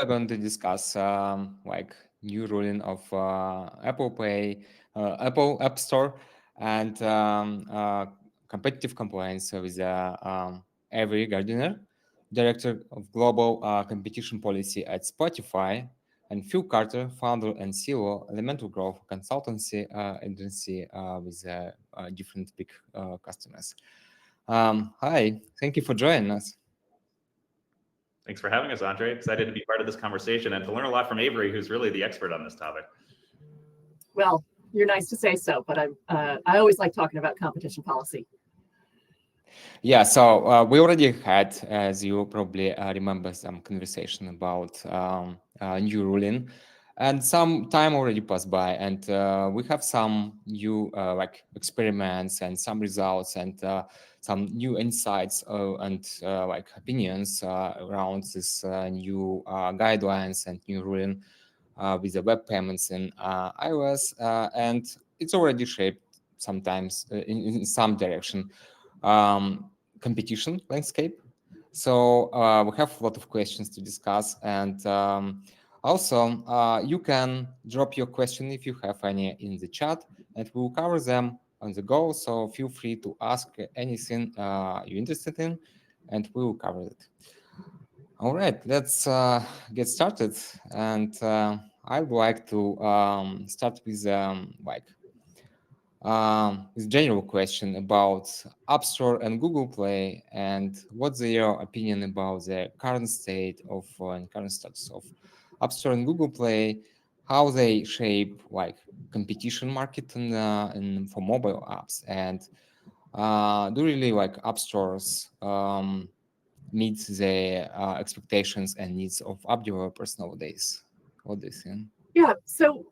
we're going to discuss like new ruling of Apple Pay, Apple App Store, and competitive compliance with Avery Gardiner, Director of Global Competition Policy at Spotify, and Phil Carter, founder and CEO, Elemental Growth consultancy agency with different big customers. Hi, thank you for joining us. Thanks for having us, Andre. Excited to be part of this conversation and to learn a lot from Avery, who's really the expert on this topic. Well, you're nice to say so, but I always like talking about competition policy. Yeah, so we already had, as you probably remember, some conversation about new ruling, and some time already passed by, and we have some new like experiments and some results and some new insights and like opinions around this new guidelines and new ruling with the web payments in iOS, and it's already shaped sometimes in some direction competition landscape. So we have a lot of questions to discuss, and also you can drop your question if you have any in the chat, and we'll cover them on the go. So feel free to ask anything you're interested in, and we will cover it. All right, let's get started. And I would like to start with this general question about App Store and Google Play, and what's your opinion about the current state of and current status of App Store and Google Play, how they shape like competition market and for mobile apps, and do really like App Stores meet the expectations and needs of app developers nowadays? What do you think? Yeah, so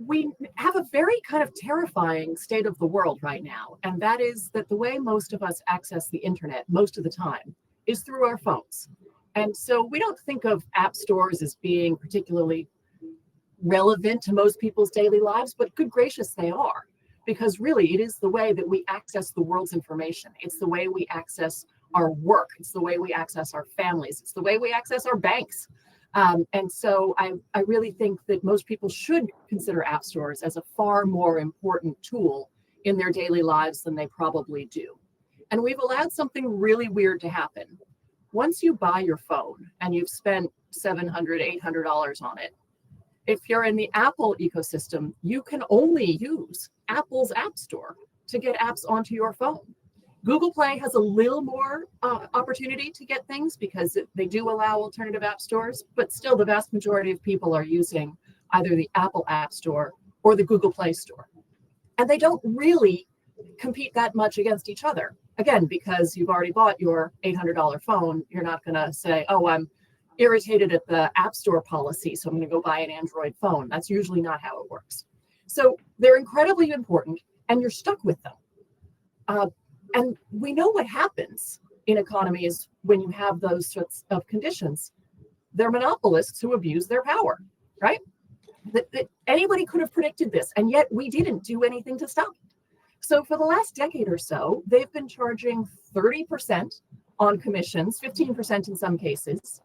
we have a very kind of terrifying state of the world right now, and that is that the way most of us access the internet most of the time is through our phones. And so we don't think of app stores as being particularly relevant to most people's daily lives, but good gracious, they are, because really it is the way that we access the world's information. It's the way we access our work. It's the way we access our families. It's the way we access our banks. And so I really think that most people should consider app stores as a far more important tool in their daily lives than they probably do. And we've allowed something really weird to happen. Once you buy your phone and you've spent $700, $800 on it, if you're in the Apple ecosystem, you can only use Apple's App Store to get apps onto your phone. Google Play has a little more opportunity to get things because they do allow alternative app stores, but still the vast majority of people are using either the Apple App Store or the Google Play Store. And they don't really compete that much against each other. Again, because you've already bought your $800 phone, you're not going to say, oh, I'm irritated at the App Store policy, so I'm going to go buy an Android phone. That's usually not how it works. So they're incredibly important, and you're stuck with them. And we know what happens in economies when you have those sorts of conditions. They're monopolists who abuse their power, right? That anybody could have predicted this, and yet we didn't do anything to stop it. So for the last decade or so, they've been charging 30% on commissions, 15% in some cases,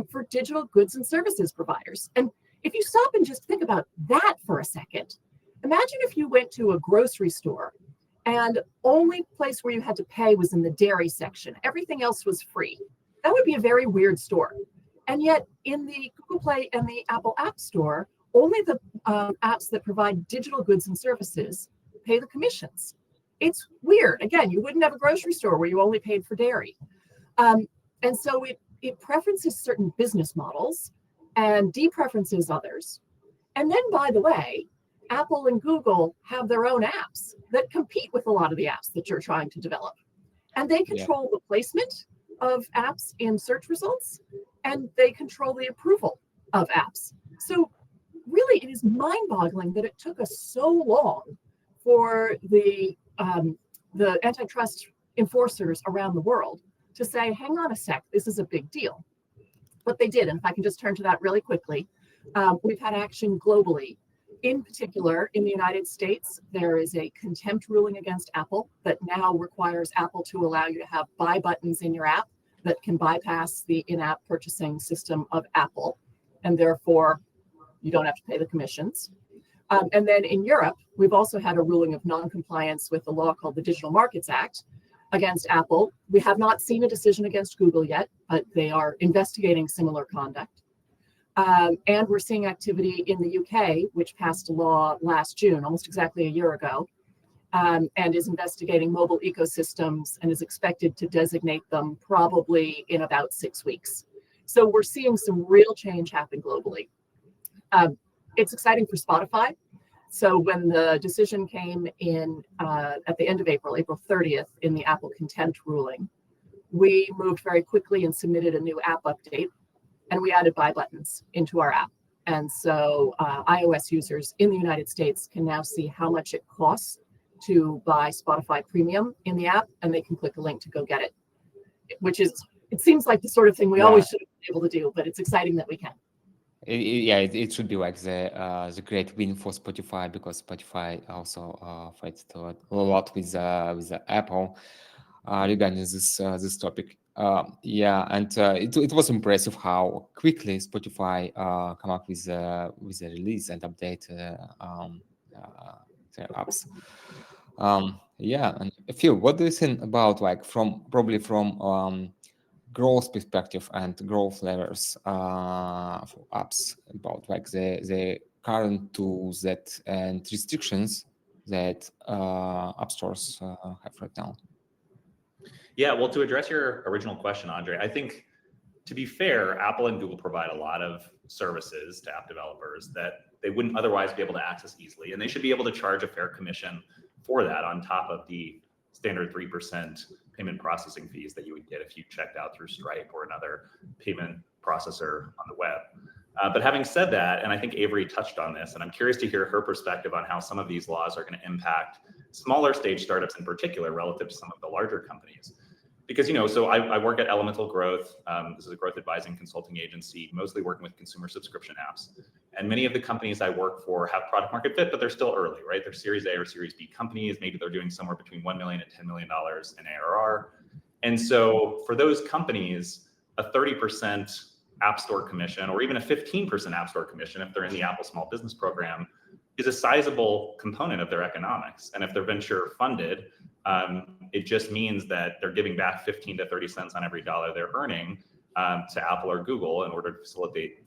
for digital goods and services providers. And if you stop and just think about that for a second, imagine if you went to a grocery store and only place where you had to pay was in the dairy section. Everything else was free. That would be a very weird store. And yet in the Google Play and the Apple App Store, only the apps that provide digital goods and services pay the commissions. It's weird. Again, you wouldn't have a grocery store where you only paid for dairy. And so it preferences certain business models and depreferences others. And then, by the way, Apple and Google have their own apps that compete with a lot of the apps that you're trying to develop. And they control the placement of apps in search results, and they control the approval of apps. So really, it is mind-boggling that it took us so long for the antitrust enforcers around the world to say, hang on a sec, this is a big deal. But they did. And if I can just turn to that really quickly, we've had action globally. In particular, in the United States, there is a contempt ruling against Apple that now requires Apple to allow you to have buy buttons in your app that can bypass the in-app purchasing system of Apple. and therefore you don't have to pay the commissions. And then in Europe, we've also had a ruling of non-compliance with the law called the Digital Markets Act against Apple. We have not seen a decision against Google yet, but they are investigating similar conduct. And we're seeing activity in the UK, which passed a law last June, almost exactly a year ago, and is investigating mobile ecosystems and is expected to designate them probably in about 6 weeks. So we're seeing some real change happen globally. It's exciting for Spotify. So when the decision came in at the end of April 30th, in the Apple contempt ruling, we moved very quickly and submitted a new app update, and we added buy buttons into our app. And so iOS users in the United States can now see how much it costs to buy Spotify Premium in the app, and they can click a link to go get it, which is, it seems like the sort of thing we always should have been able to do, but it's exciting that we can. It should be like the great win for Spotify, because Spotify also fights a lot with Apple regarding this topic. And it was impressive how quickly Spotify come up with a release and update their apps. And Phil, what do you think about, like, from growth perspective and growth levers for apps, about like the current tools that and restrictions that app stores have right now? Yeah, well, to address your original question, Andre, I think, to be fair, Apple and Google provide a lot of services to app developers that they wouldn't otherwise be able to access easily, and they should be able to charge a fair commission for that on top of the standard 3% payment processing fees that you would get if you checked out through Stripe or another payment processor on the web. But having said that, and I think Avery touched on this, and I'm curious to hear her perspective on how some of these laws are going to impact smaller stage startups in particular relative to some of the larger companies. Because, so I work at Elemental Growth. This is a growth advising consulting agency, mostly working with consumer subscription apps. And many of the companies I work for have product market fit, but they're still early, right? They're Series A or Series B companies. Maybe they're doing somewhere between $1 million and $10 million in ARR. And so for those companies, a 30% App Store commission, or even a 15% App Store commission, if they're in the Apple Small Business Program, is a sizable component of their economics. And if they're venture funded, it just means that they're giving back 15 to 30 cents on every dollar they're earning to Apple or Google in order to facilitate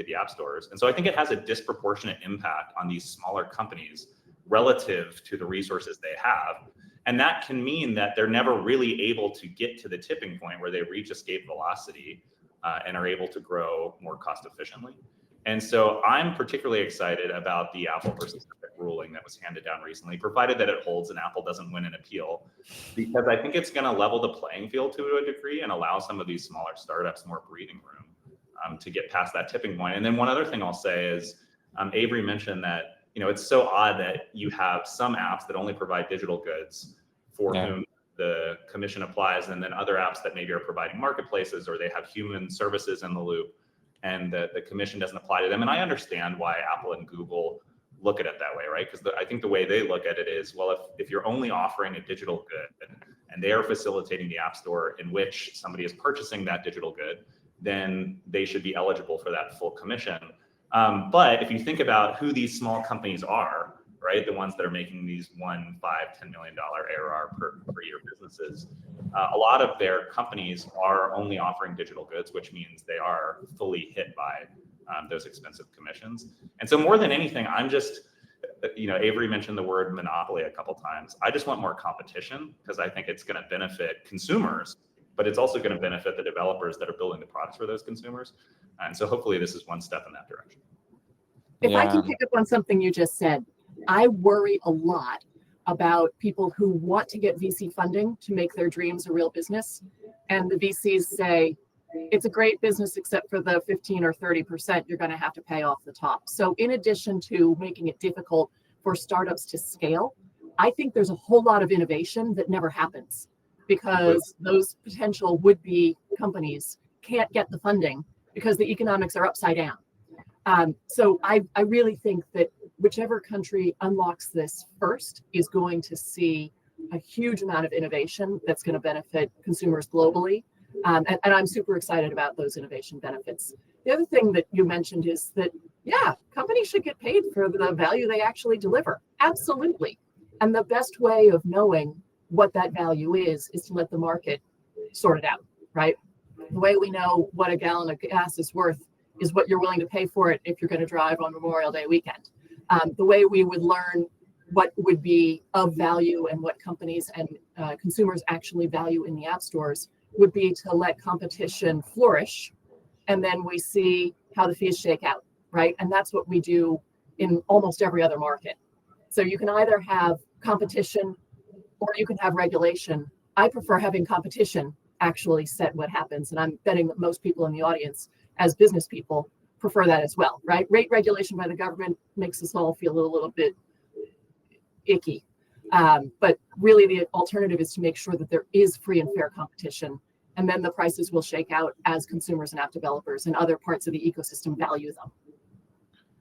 the app stores. And so I think it has a disproportionate impact on these smaller companies relative to the resources they have. And that can mean that they're never really able to get to the tipping point where they reach escape velocity and are able to grow more cost efficiently. And so I'm particularly excited about the Apple versus Epic ruling that was handed down recently, provided that it holds and Apple doesn't win an appeal, because I think it's going to level the playing field to a degree and allow some of these smaller startups more breathing room to get past that tipping point. And then one other thing I'll say is, Avery mentioned that, it's so odd that you have some apps that only provide digital goods for whom the commission applies, and then other apps that maybe are providing marketplaces or they have human services in the loop, and the commission doesn't apply to them. And I understand why Apple and Google look at it that way, right? Because I think the way they look at it is, well, if you're only offering a digital good and they are facilitating the App Store in which somebody is purchasing that digital good, then they should be eligible for that full commission. But if you think about who these small companies are, right, the ones that are making these $1, $5, $10 million ARR per year businesses, a lot of their companies are only offering digital goods, which means they are fully hit by those expensive commissions. And so more than anything, I'm just, Avery mentioned the word monopoly a couple times. I just want more competition, because I think it's going to benefit consumers, but it's also going to benefit the developers that are building the products for those consumers. And so hopefully this is one step in that direction. If I can pick up on something you just said, I worry a lot about people who want to get VC funding to make their dreams a real business. And the VCs say, it's a great business, except for the 15 or 30% you're going to have to pay off the top. So in addition to making it difficult for startups to scale, I think there's a whole lot of innovation that never happens because those potential would-be companies can't get the funding because the economics are upside down. So I really think that whichever country unlocks this first is going to see a huge amount of innovation that's going to benefit consumers globally. And I'm super excited about those innovation benefits. The other thing that you mentioned is that, yeah, companies should get paid for the value they actually deliver. Absolutely. And the best way of knowing what that value is to let the market sort it out, right? The way we know what a gallon of gas is worth is what you're willing to pay for it if you're going to drive on Memorial Day weekend. The way we would learn what would be of value and what companies and consumers actually value in the app stores would be to let competition flourish. And then we see how the fees shake out, right? And that's what we do in almost every other market. So you can either have competition or you can have regulation. I prefer having competition actually set what happens. And I'm betting that most people in the audience, as business people, prefer that as well, right? Rate regulation by the government makes us all feel a little bit icky. But really the alternative is to make sure that there is free and fair competition. And then the prices will shake out as consumers and app developers and other parts of the ecosystem value them.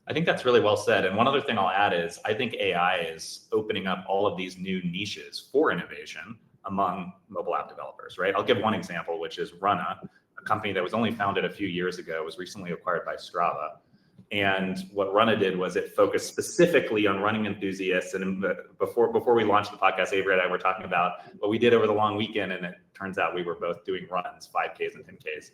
I think that's really well said. And one other thing I'll add is I think AI is opening up all of these new niches for innovation among mobile app developers, right? I'll give one example, which is Runna, a company that was only founded a few years ago, was recently acquired by Strava. And what Runna did was it focused specifically on running enthusiasts. And before we launched the podcast, Avery and I were talking about what we did over the long weekend. And it turns out we were both doing runs, 5Ks and 10Ks.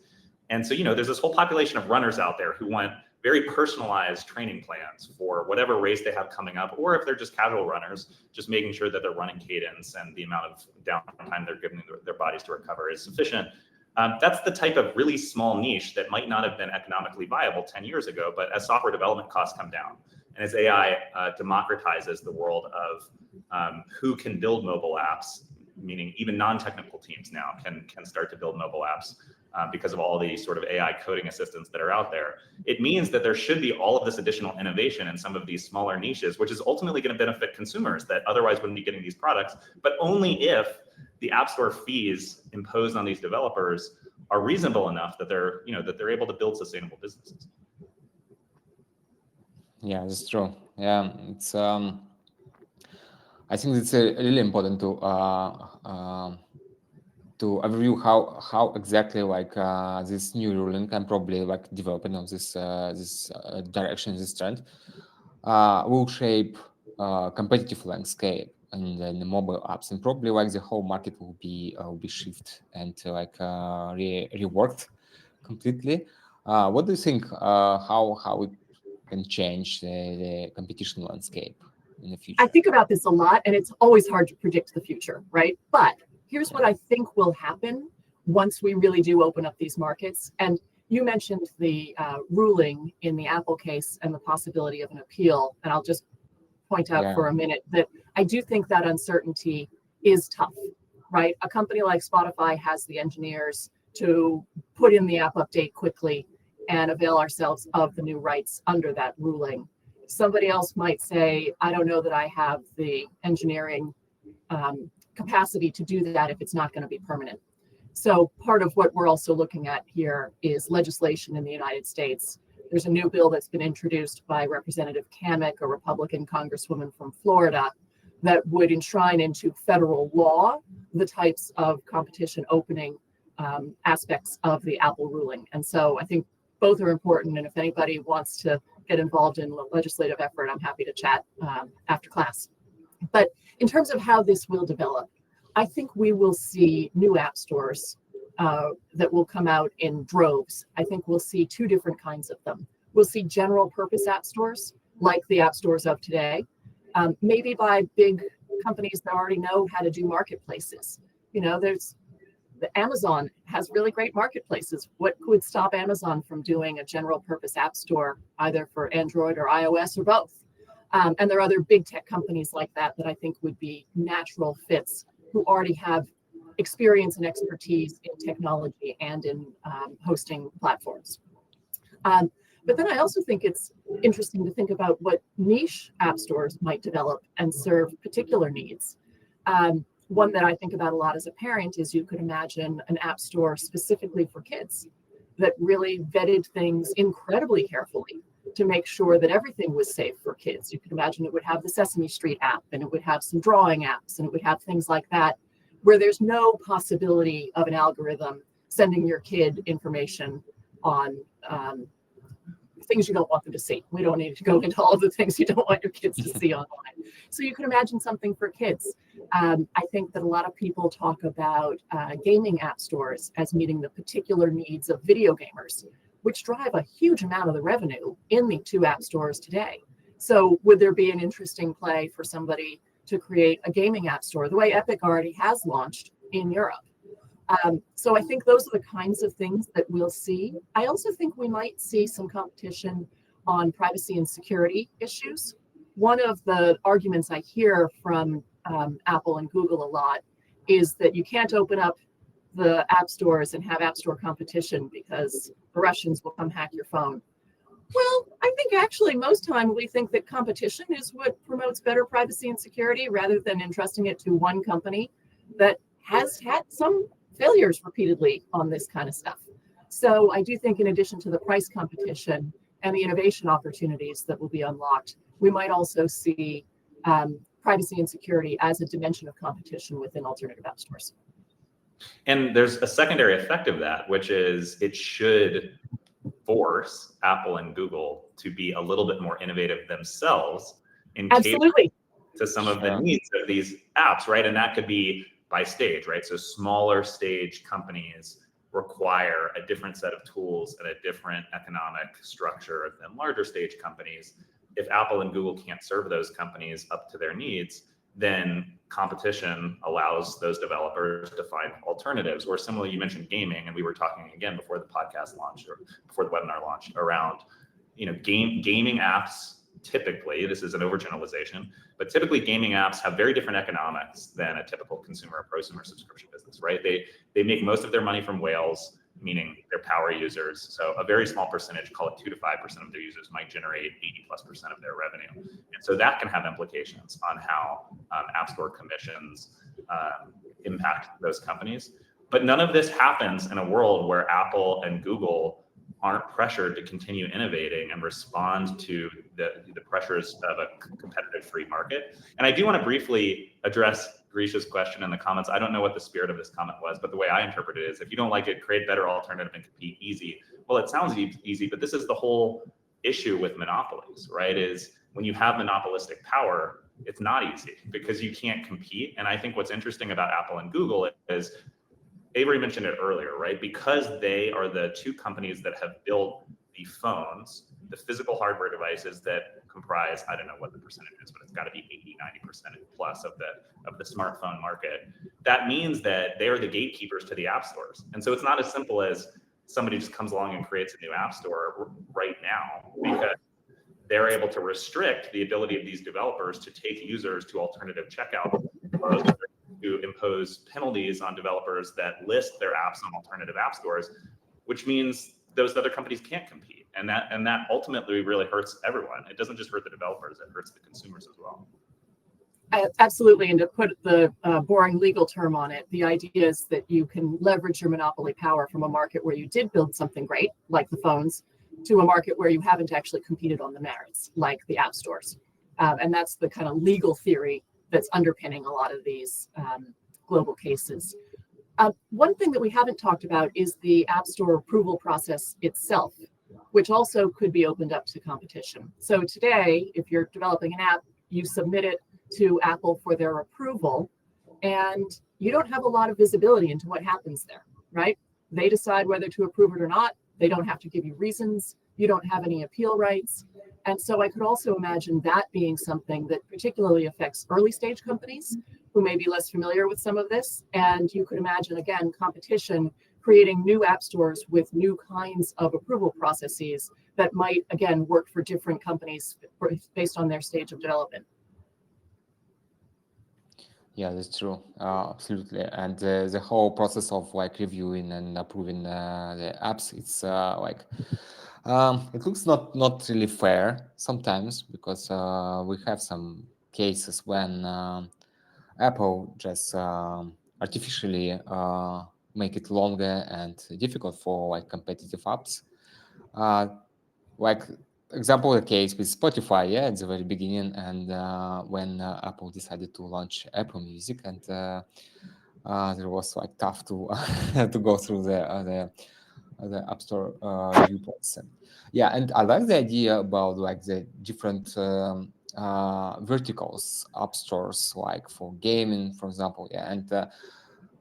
And so, there's this whole population of runners out there who want very personalized training plans for whatever race they have coming up, or if they're just casual runners, just making sure that their running cadence and the amount of downtime they're giving their bodies to recover is sufficient. That's the type of really small niche that might not have been economically viable 10 years ago, but as software development costs come down and as AI democratizes the world of who can build mobile apps, meaning even non-technical teams now can start to build mobile apps because of all the sort of AI coding assistants that are out there. It means that there should be all of this additional innovation in some of these smaller niches, which is ultimately going to benefit consumers that otherwise wouldn't be getting these products, but only if the app store fees imposed on these developers are reasonable enough that they're able to build sustainable businesses. Yeah, that's true. Yeah, it's I think it's really important to overview how exactly this new ruling and probably development of this direction, this trend will shape competitive landscape and the mobile apps, and probably the whole market will be shifted and reworked completely. What do you think? How it can change the competition landscape in the future? I think about this a lot, and it's always hard to predict the future, right? But here's what I think will happen once we really do open up these markets. And you mentioned the ruling in the Apple case and the possibility of an appeal. And I'll just point out for a minute that I do think that uncertainty is tough, right? A company like Spotify has the engineers to put in the app update quickly and avail ourselves of the new rights under that ruling. Somebody else might say, I don't know that I have the engineering capacity to do that if it's not going to be permanent. So part of what we're also looking at here is legislation in the United States. There's a new bill that's been introduced by Representative Kamek, a Republican congresswoman from Florida, that would enshrine into federal law the types of competition opening aspects of the Apple ruling. And so I think both are important. And if anybody wants to get involved in the legislative effort, I'm happy to chat after class. But in terms of how this will develop, I think we will see new app stores that will come out in droves. I think we'll see two different kinds of them. We'll see general purpose app stores like the app stores of today, maybe by big companies that already know how to do marketplaces. The Amazon has really great marketplaces. What would stop Amazon from doing a general purpose app store, either for Android or iOS or both? And there are other big tech companies like that I think would be natural fits, who already have experience and expertise in technology and in hosting platforms. But then I also think it's interesting to think about what niche app stores might develop and serve particular needs. One that I think about a lot as a parent is you could imagine an app store specifically for kids that really vetted things incredibly carefully to make sure that everything was safe for kids. You could imagine it would have the Sesame Street app, and it would have some drawing apps, and it would have things like that, where there's no possibility of an algorithm sending your kid information on things you don't want them to see. We don't need to go into all of the things you don't want your kids to see online. So you can imagine something for kids. I think that a lot of people talk about gaming app stores as meeting the particular needs of video gamers, which drive a huge amount of the revenue in the two app stores today. So would there be an interesting play for somebody to create a gaming app store the way Epic already has launched in Europe? So I think those are the kinds of things that we'll see. I also think we might see some competition on privacy and security issues. One of the arguments I hear from Apple and Google a lot is that you can't open up the app stores and have app store competition because the Russians will come hack your phone. Well, I think actually most time we think that competition is what promotes better privacy and security rather than entrusting it to one company that has had some failures repeatedly on this kind of stuff. So I do think in addition to the price competition and the innovation opportunities that will be unlocked, we might also see privacy and security as a dimension of competition within alternative app stores. And there's a secondary effect of that, which is it should force Apple and Google to be a little bit more innovative themselves in Absolutely. to some of the needs of these apps, right? And that could be by stage, right? So smaller stage companies require a different set of tools and a different economic structure than larger stage companies. If Apple and Google can't serve those companies up to their needs, then competition allows those developers to find alternatives. Or similarly, you mentioned gaming, and we were talking again before the podcast launched or before the webinar launched around, gaming apps. Typically, this is an overgeneralization, but typically gaming apps have very different economics than a typical consumer or prosumer subscription business, right? They make most of their money from whales, meaning their power users. So a very small percentage, call it 2 to 5% of their users, might generate 80+% of their revenue. And so that can have implications on how App Store commissions impact those companies. But none of this happens in a world where Apple and Google aren't pressured to continue innovating and respond to the pressures of a competitive free market. And I do want to briefly address Grisha's question in the comments. I don't know what the spirit of this comment was, but the way I interpret it is, if you don't like it, create better alternative and compete easy. Well, it sounds easy, but this is the whole issue with monopolies, right? Is when you have monopolistic power, it's not easy because you can't compete. And I think what's interesting about Apple and Google is, Avery mentioned it earlier, right? Because they are the two companies that have built the phones, the physical hardware devices that comprise, I don't know what the percentage is, but it's got to be 80-90% plus of the smartphone market. That means that they are the gatekeepers to the app stores. And so it's not as simple as somebody just comes along and creates a new app store right now, because they're able to restrict the ability of these developers to take users to alternative checkout, to impose penalties on developers that list their apps on alternative app stores, which means those other companies can't compete. And that ultimately really hurts everyone. It doesn't just hurt the developers, it hurts the consumers as well. Absolutely. And to put the boring legal term on it, the idea is that you can leverage your monopoly power from a market where you did build something great, like the phones, to a market where you haven't actually competed on the merits, like the app stores. And that's the kind of legal theory that's underpinning a lot of these global cases. One thing that we haven't talked about is the App Store approval process itself, which also could be opened up to competition. So today, if you're developing an app, you submit it to Apple for their approval, and you don't have a lot of visibility into what happens there, right? They decide whether to approve it or not. They don't have to give you reasons. You don't have any appeal rights. And so I could also imagine that being something that particularly affects early stage companies who may be less familiar with some of this. And you could imagine, again, competition creating new app stores with new kinds of approval processes that might, again, work for different companies based on their stage of development. Yeah, that's true. Absolutely. And the whole process of like reviewing and approving the apps, it's it looks not really fair sometimes, because we have some cases when Apple just artificially make it longer and difficult for like competitive apps. Like example, the case with Spotify, yeah, at the very beginning, and when Apple decided to launch Apple Music, and there was like tough to to go through the App Store viewports. Yeah, and I like the idea about like the different verticals, app stores, like for gaming, for example. Yeah, and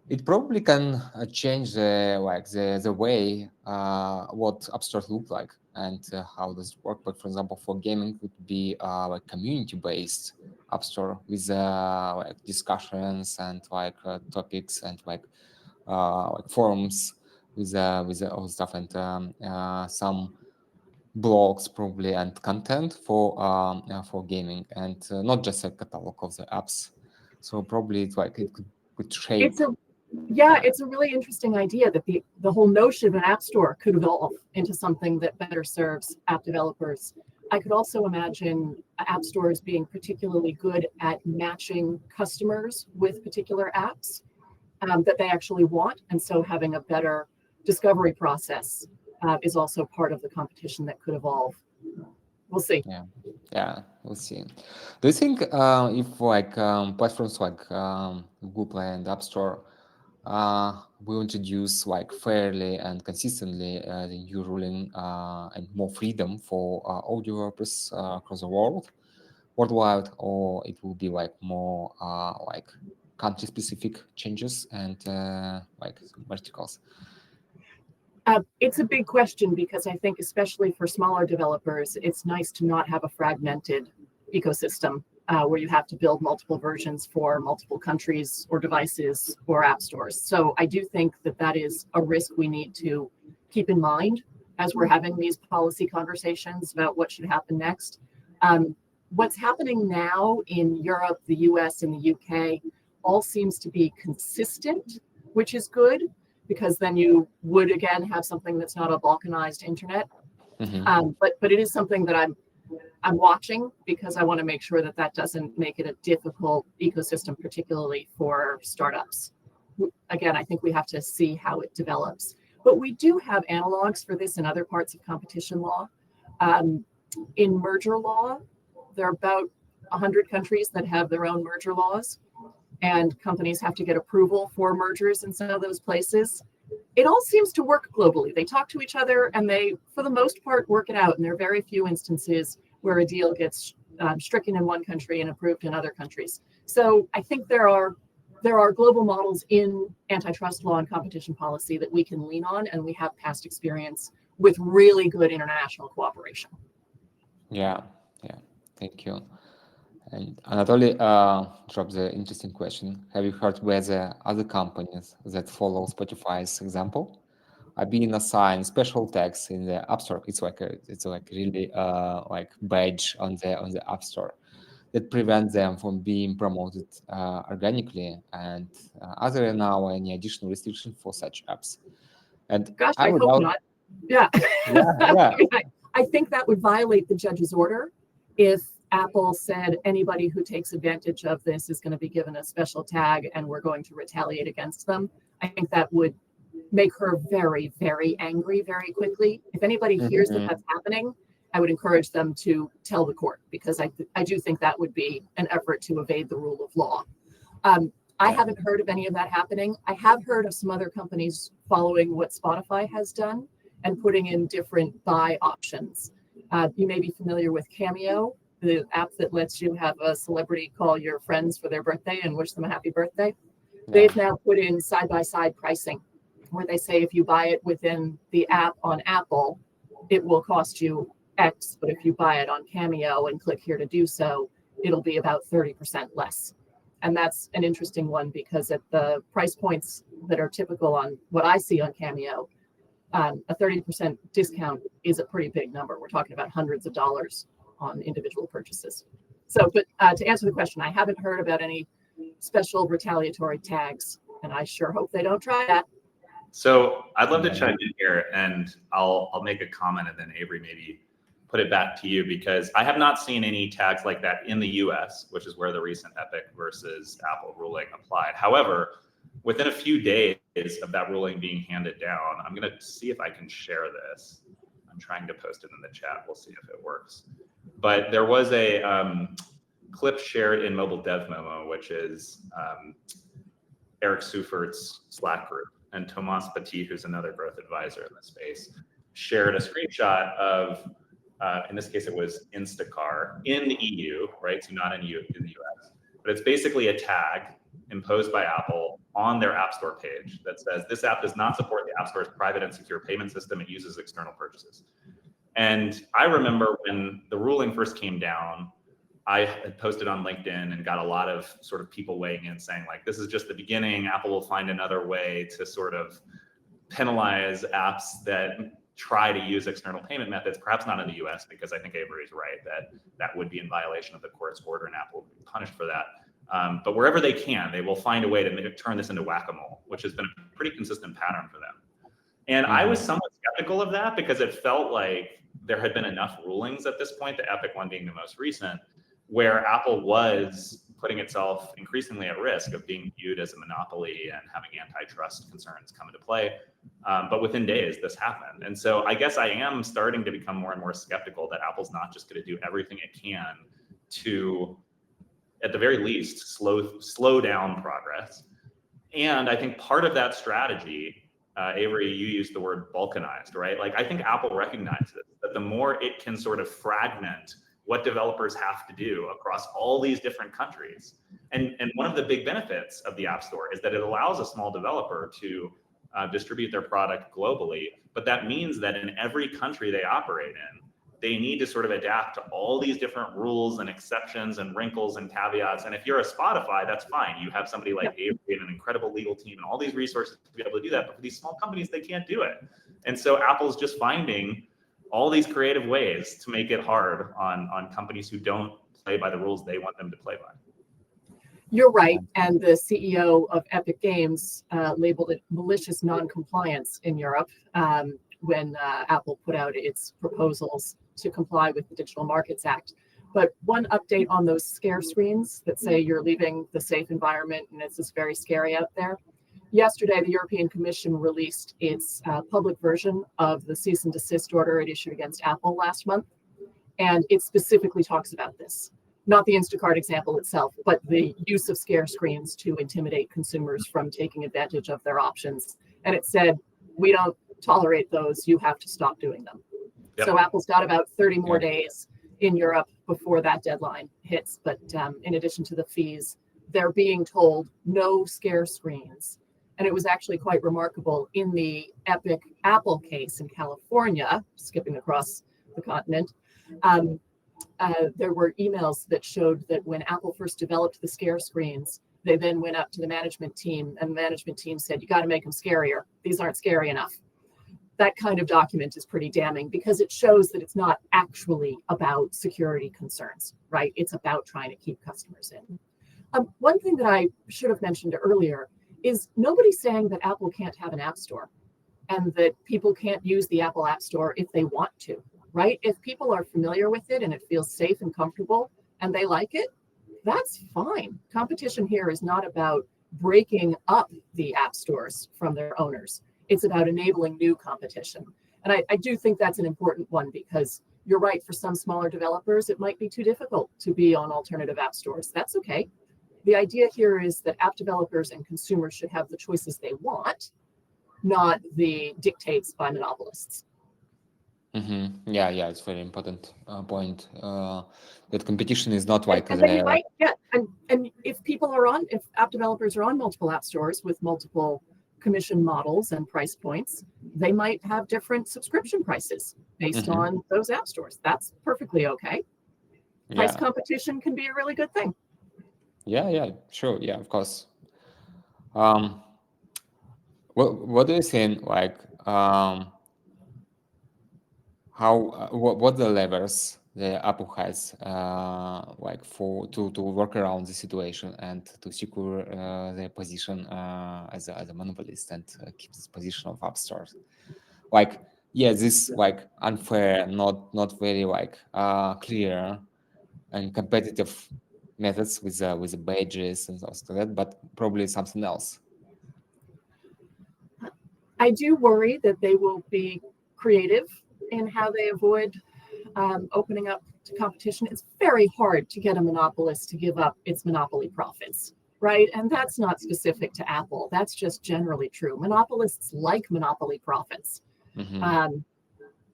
it probably can change the way what app stores look like and how does it work. But for example, for gaming, it would be like community-based app store with like discussions and like topics and like forums with all stuff and some blogs probably and content for gaming and not just a catalog of the apps. So probably it's like it could shape. It's a yeah, it's a really interesting idea that the whole notion of an app store could evolve into something that better serves app developers. I could also imagine app stores being particularly good at matching customers with particular apps that they actually want, and so having a better discovery process is also part of the competition that could evolve. We'll see. Yeah, we'll see. Do you think if like platforms like Google Play and App Store will introduce like fairly and consistently the new ruling and more freedom for all developers across the worldwide, or it will be like more like country-specific changes and like verticals? It's a big question because I think, especially for smaller developers, it's nice to not have a fragmented ecosystem where you have to build multiple versions for multiple countries or devices or app stores. So I do think that that is a risk we need to keep in mind as we're having these policy conversations about what should happen next. What's happening now in Europe, the US, and the UK all seems to be consistent, which is good, because then you would again have something that's not a balkanized internet. But it is something that I'm watching because I want to make sure that that doesn't make it a difficult ecosystem, particularly for startups. Again, I think we have to see how it develops. But we do have analogs for this in other parts of competition law. In merger law, there are about 100 countries that have their own merger laws, and companies have to get approval for mergers in some of those places. It all seems to work globally. They talk to each other and they, for the most part, work it out. And there are very few instances where a deal gets stricken in one country and approved in other countries. So I think there are global models in antitrust law and competition policy that we can lean on, and we have past experience with really good international cooperation. Yeah, thank you. And Anatoly dropped the interesting question. Have you heard whether other companies that follow Spotify's example are being assigned special tags in the App Store? It's like really like badge on the App Store that prevents them from being promoted organically. And are there now any additional restrictions for such apps? And Gosh, I hope not. Yeah. I think that would violate the judge's order if Apple said anybody who takes advantage of this is going to be given a special tag and we're going to retaliate against them. I think that would make her very, very angry very quickly. If anybody hears that that's happening, I would encourage them to tell the court, because I do think that would be an effort to evade the rule of law. I haven't heard of any of that happening. I have heard of some other companies following what Spotify has done and putting in different buy options. You may be familiar with Cameo, the app that lets you have a celebrity call your friends for their birthday and wish them a happy birthday. They've now put in side-by-side pricing, where they say if you buy it within the app on Apple, it will cost you X, but if you buy it on Cameo and click here to do so, it'll be about 30% less. And that's an interesting one, because at the price points that are typical on what I see on Cameo, a 30% discount is a pretty big number. We're talking about hundreds of dollars on individual purchases. So, but to answer the question, I haven't heard about any special retaliatory tags, and I sure hope they don't try that. So I'd love to chime in here, and I'll make a comment, and then Avery, maybe put it back to you, because I have not seen any tags like that in the US, which is where the recent Epic versus Apple ruling applied. However, within a few days of that ruling being handed down, I'm going to see if I can share this. I'm trying to post it in the chat. We'll see if it works. But there was a clip shared in Mobile Dev Memo, which is Eric Seufert's Slack group, and Thomas Petit, who's another growth advisor in the space, shared a screenshot of, in this case, it was Instacar in the EU, right? So not in the US, but it's basically a tag imposed by Apple on their App Store page that says, this app does not support the App Store's private and secure payment system. It uses external purchases. And I remember when the ruling first came down, I had posted on LinkedIn and got a lot of sort of people weighing in saying, like, this is just the beginning. Apple will find another way to sort of penalize apps that try to use external payment methods, perhaps not in the US, because I think Avery is right that that would be in violation of the court's order and Apple would be punished for that. But wherever they can, they will find a way to turn this into whack-a-mole, which has been a pretty consistent pattern for them. And I was somewhat skeptical of that because it felt like there had been enough rulings at this point, the Epic one being the most recent, where Apple was putting itself increasingly at risk of being viewed as a monopoly and having antitrust concerns come into play. But within days, this happened. And so I guess I am starting to become more and more skeptical that Apple's not just going to do everything it can to, at the very least, slow down progress. And I think part of that strategy, Avery, you used the word balkanized, right? Like, I think Apple recognizes that the more it can sort of fragment what developers have to do across all these different countries. And one of the big benefits of the App Store is that it allows a small developer to distribute their product globally. But that means that in every country they operate in, they need to sort of adapt to all these different rules and exceptions and wrinkles and caveats. And if you're a Spotify, that's fine. You have somebody like Avery and an incredible legal team and all these resources to be able to do that. But for these small companies, they can't do it. And so Apple's just finding all these creative ways to make it hard on companies who don't play by the rules they want them to play by. You're right. And the CEO of Epic Games labeled it malicious non-compliance in Europe when Apple put out its proposals to comply with the Digital Markets Act. But one update on those scare screens that say you're leaving the safe environment and it's just very scary out there. Yesterday, the European Commission released its public version of the cease and desist order it issued against Apple last month. And it specifically talks about this. Not the Instacart example itself, but the use of scare screens to intimidate consumers from taking advantage of their options. And it said, we don't tolerate those. You have to stop doing them. Yep. So Apple's got about 30 more days in Europe before that deadline hits. But in addition to the fees, they're being told no scare screens. And it was actually quite remarkable in the Epic Apple case in California, skipping across the continent. There were emails that showed that when Apple first developed the scare screens, they then went up to the management team and the management team said, you got to make them scarier. These aren't scary enough. That kind of document is pretty damning because it shows that it's not actually about security concerns, right? It's about trying to keep customers in. One thing that I should have mentioned earlier is nobody's saying that Apple can't have an app store and that people can't use the Apple App Store if they want to, right? If people are familiar with it and it feels safe and comfortable and they like it, that's fine. Competition here is not about breaking up the app stores from their owners. It's about enabling new competition. And I do think that's an important one because you're right, for some smaller developers, it might be too difficult to be on alternative app stores. That's okay. The idea here is that app developers and consumers should have the choices they want, not the dictates by monopolists. Mm-hmm. Yeah, it's very important point that competition is not like. And then you might get, and if app developers are on multiple app stores with multiple commission models and price points, they might have different subscription prices based on those app stores. That's perfectly okay. Price competition can be a really good thing. Yeah, sure. Yeah, of course. What do you think? Like, what the levers the Apple has like to work around the situation and to secure their position as a monopolist and keep this position of app stores? Like, this like unfair, not very like clear and competitive methods with the badges and stuff like that, but probably something else. I do worry that they will be creative in how they avoid opening up to competition. It's very hard to get a monopolist to give up its monopoly profits, right? And that's not specific to Apple. That's just generally true. Monopolists like monopoly profits. Mhm.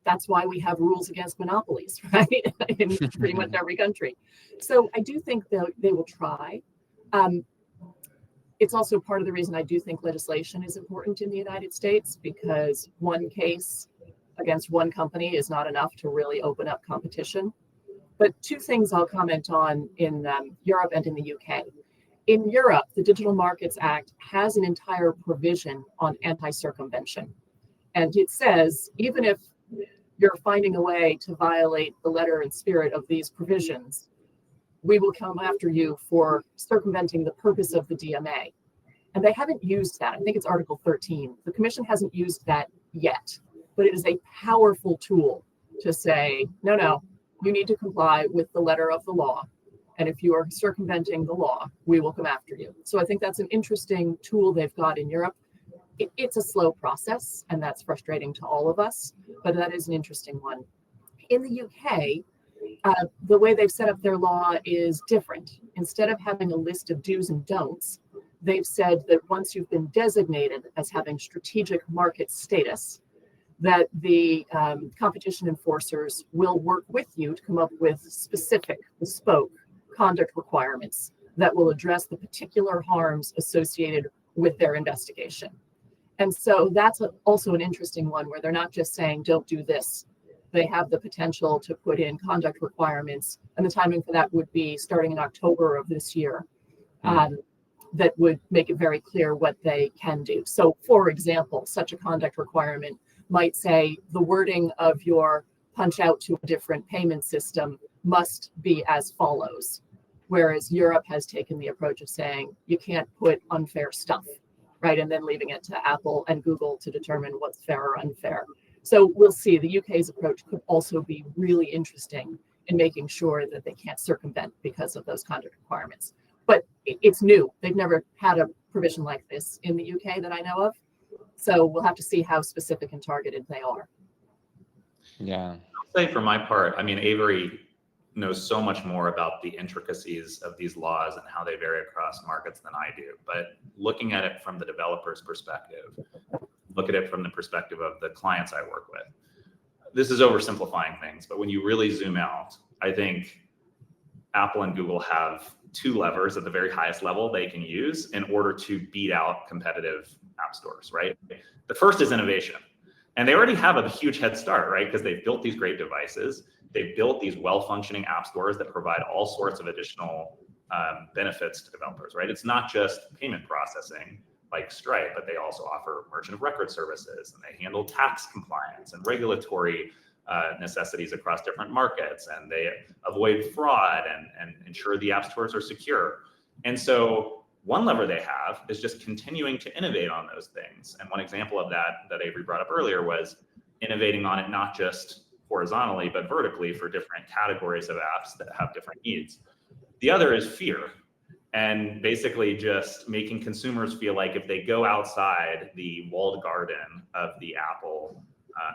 That's why we have rules against monopolies, right? In pretty much every country. So I do think they will try. Um, it's also part of the reason I do think legislation is important in the United States, because one case against one company is not enough to really open up competition. But two things I'll comment on in Europe and in the UK. In Europe, the Digital Markets Act has an entire provision on anti-circumvention. And it says, even if you're finding a way to violate the letter and spirit of these provisions, we will come after you for circumventing the purpose of the DMA. And they haven't used that. I think it's Article 13. The Commission hasn't used that yet, but it is a powerful tool to say, no, you need to comply with the letter of the law. And if you are circumventing the law, we will come after you. So I think that's an interesting tool they've got in Europe. It's a slow process, and that's frustrating to all of us, but that is an interesting one. In the UK, the way they've set up their law is different. Instead of having a list of do's and don'ts, they've said that once you've been designated as having strategic market status, that the competition enforcers will work with you to come up with specific, bespoke conduct requirements that will address the particular harms associated with their investigation. And so that's also an interesting one, where they're not just saying, don't do this. They have the potential to put in conduct requirements, and the timing for that would be starting in October of this year. That would make it very clear what they can do. So, for example, such a conduct requirement might say the wording of your punch out to a different payment system must be as follows. Whereas Europe has taken the approach of saying you can't put unfair stuff, right? And then leaving it to Apple and Google to determine what's fair or unfair. So we'll see. The UK's approach could also be really interesting in making sure that they can't circumvent because of those conduct requirements. But it's new. They've never had a provision like this in the UK that I know of. So we'll have to see how specific and targeted they are. Yeah. I'll say for my part, I mean, Avery knows so much more about the intricacies of these laws and how they vary across markets than I do. But looking at it from the developer's perspective, look at it from the perspective of the clients I work with. This is oversimplifying things, but when you really zoom out, I think Apple and Google have two levers at the very highest level they can use in order to beat out competitive app stores, right? The first is innovation. And they already have a huge head start, right? Because they've built these great devices. They've built these well-functioning app stores that provide all sorts of additional benefits to developers, right? It's not just payment processing like Stripe, but they also offer merchant of record services, and they handle tax compliance and regulatory necessities across different markets, and they avoid fraud and ensure the app stores are secure. And so one lever they have is just continuing to innovate on those things. And one example of that Avery brought up earlier was innovating on it, not just horizontally, but vertically for different categories of apps that have different needs. The other is fear, and basically just making consumers feel like if they go outside the walled garden of the Apple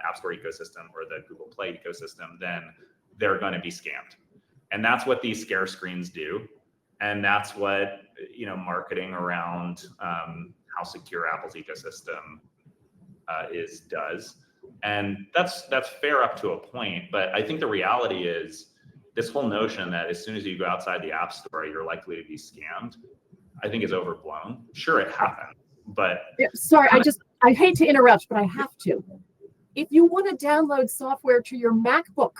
App Store ecosystem or the Google Play ecosystem, then they're going to be scammed. And that's what these scare screens do. And that's what, marketing around how secure Apple's ecosystem does. And that's fair up to a point. But I think the reality is this whole notion that as soon as you go outside the App Store, you're likely to be scammed, I think is overblown. Sure, it happens, but... Yeah, sorry, I hate to interrupt, but I have to. If you want to download software to your MacBook,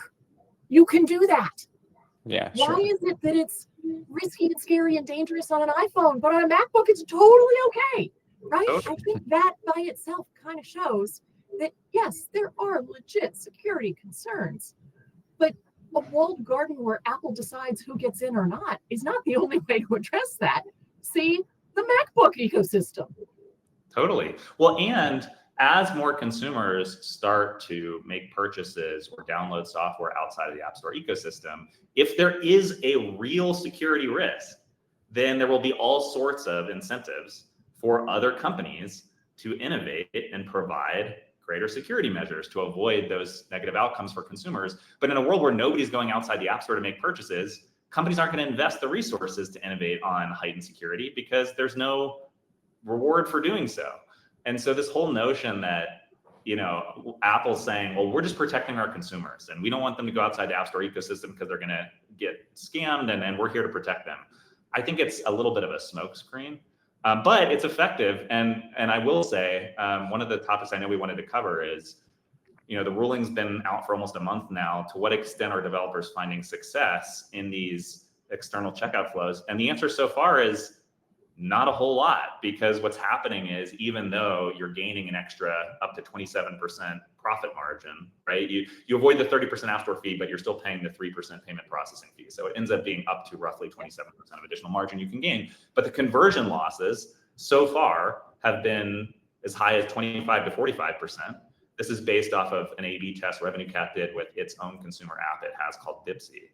you can do that. Yeah, Why sure. is it that it's risky and scary and dangerous on an iPhone, but on a MacBook, it's totally okay, right? Totally. I think that by itself kind of shows that, yes, there are legit security concerns, but a walled garden where Apple decides who gets in or not is not the only way to address that. See, the MacBook ecosystem. Totally. Well, and as more consumers start to make purchases or download software outside of the App Store ecosystem, if there is a real security risk, then there will be all sorts of incentives for other companies to innovate and provide greater security measures to avoid those negative outcomes for consumers. But in a world where nobody's going outside the App Store to make purchases, companies aren't going to invest the resources to innovate on heightened security because there's no reward for doing so. And so this whole notion that, Apple's saying, well, we're just protecting our consumers and we don't want them to go outside the App Store ecosystem because they're going to get scammed and we're here to protect them. I think it's a little bit of a smokescreen, but it's effective. And I will say, one of the topics I know we wanted to cover is, the ruling's been out for almost a month now. To what extent are developers finding success in these external checkout flows? And the answer so far is not a whole lot, because what's happening is, even though you're gaining an extra up to 27% profit margin, right? You avoid the 30% App Store fee, but you're still paying the 3% payment processing fee. So it ends up being up to roughly 27% of additional margin you can gain. But the conversion losses so far have been as high as 25 to 45%. This is based off of an A/B test RevenueCat did with its own consumer app it has called Dipsy.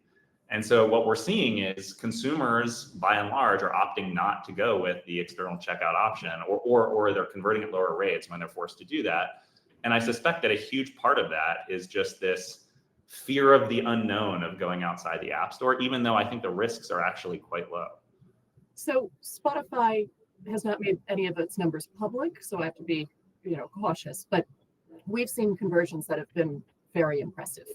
And so what we're seeing is consumers, by and large, are opting not to go with the external checkout option, or they're converting at lower rates when they're forced to do that. And I suspect that a huge part of that is just this fear of the unknown of going outside the App Store, even though I think the risks are actually quite low. So Spotify has not made any of its numbers public, so I have to be, cautious. But we've seen conversions that have been very impressive.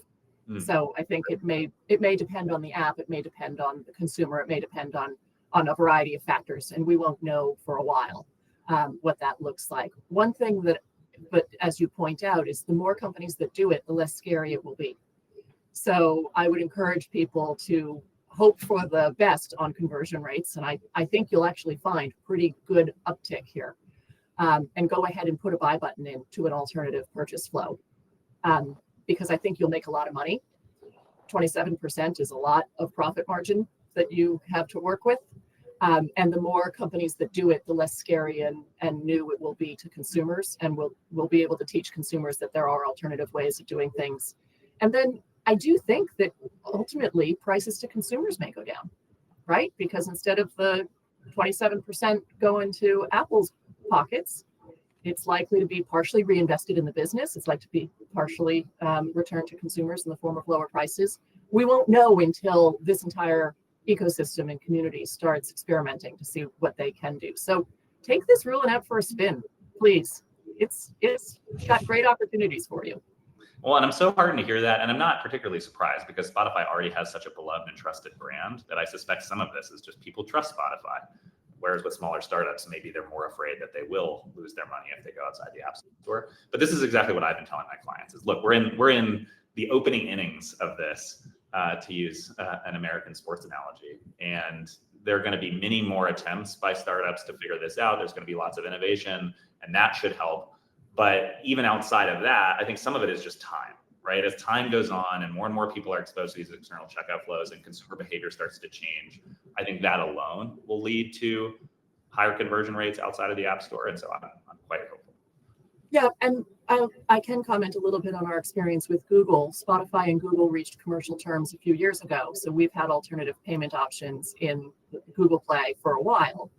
So I think it may depend on the app, it may depend on the consumer, it may depend on a variety of factors, and we won't know for a while what that looks like. One thing but as you point out, is the more companies that do it, the less scary it will be. So I would encourage people to hope for the best on conversion rates, and I think you'll actually find pretty good uptick here. And go ahead and put a buy button into an alternative purchase flow. Because I think you'll make a lot of money. 27% is a lot of profit margin that you have to work with. And the more companies that do it, the less scary and new it will be to consumers. And we'll be able to teach consumers that there are alternative ways of doing things. And then I do think that ultimately prices to consumers may go down, right? Because instead of the 27% going to Apple's pockets, it's likely to be partially reinvested in the business. It's likely to be partially returned to consumers in the form of lower prices. We won't know until this entire ecosystem and community starts experimenting to see what they can do. So take this ruling out for a spin, please. It's got great opportunities for you. Well, and I'm so heartened to hear that. And I'm not particularly surprised, because Spotify already has such a beloved and trusted brand that I suspect some of this is just people trust Spotify. Whereas with smaller startups, maybe they're more afraid that they will lose their money if they go outside the App Store. But this is exactly what I've been telling my clients is, look, we're in the opening innings of this, to use an American sports analogy. And there are going to be many more attempts by startups to figure this out. There's going to be lots of innovation, and that should help. But even outside of that, I think some of it is just time, right? As time goes on and more people are exposed to these external checkout flows and consumer behavior starts to change, I think that alone will lead to higher conversion rates outside of the App Store. And so I'm quite hopeful. Yeah, and I can comment a little bit on our experience with Google. Spotify and Google reached commercial terms a few years ago. So we've had alternative payment options in Google Play for a while.